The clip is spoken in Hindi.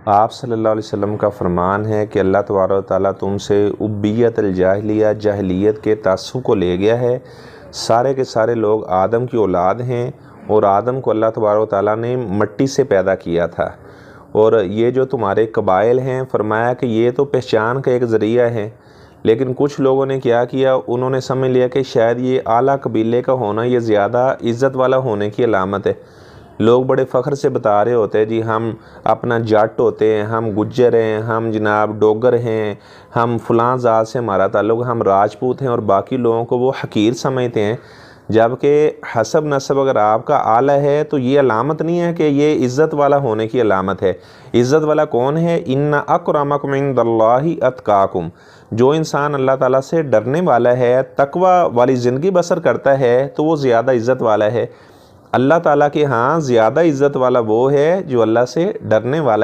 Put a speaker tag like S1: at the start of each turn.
S1: आप सल्लल्लाहु अलैहि वसल्लम का फरमान है कि अल्लाह तबारक व तआला तुमसे उब्बियत अल-जाहिलिया, जाहिलियत के तासुब को ले गया है। सारे के सारे लोग आदम की औलाद हैं और आदम को अल्लाह तबारक व तआला ने मिट्टी से पैदा किया था। और ये जो तुम्हारे कबाइल हैं, फरमाया कि ये तो पहचान का एक ज़रिया है। लेकिन कुछ लोगों ने क्या किया, उन्होंने समझ लिया कि शायद ये आला कबीले का होना ये ज़्यादा इज़्ज़त वाला होने की अलामत है। लोग बड़े फ़ख्र से बता रहे होते हैं, जी हम अपना जाट होते हैं, हम गुज्जर हैं, हम जनाब डोगर हैं, हम फ़लाँ ज़ात से हमारा ताल्लुक़, हम राजपूत हैं, और बाकी लोगों को वो हकीर समझते हैं। जबकि हसब नसब अगर आपका आला है तो ये अलामत नहीं है कि ये इज़्ज़त वाला होने की अलामत है। इज़्ज़त वाला कौन है? इन्ना अक्रमकुम इंदल्लाहि अत्काकुम। जो इंसान अल्लाह ताला से डरने वाला है, तकवा वाली ज़िंदगी बसर करता है, तो वो ज़्यादा इज़्ज़त वाला है। अल्लाह ताला के यहाँ ज़्यादा इज़्ज़त वाला वो है जो अल्लाह से डरने वाला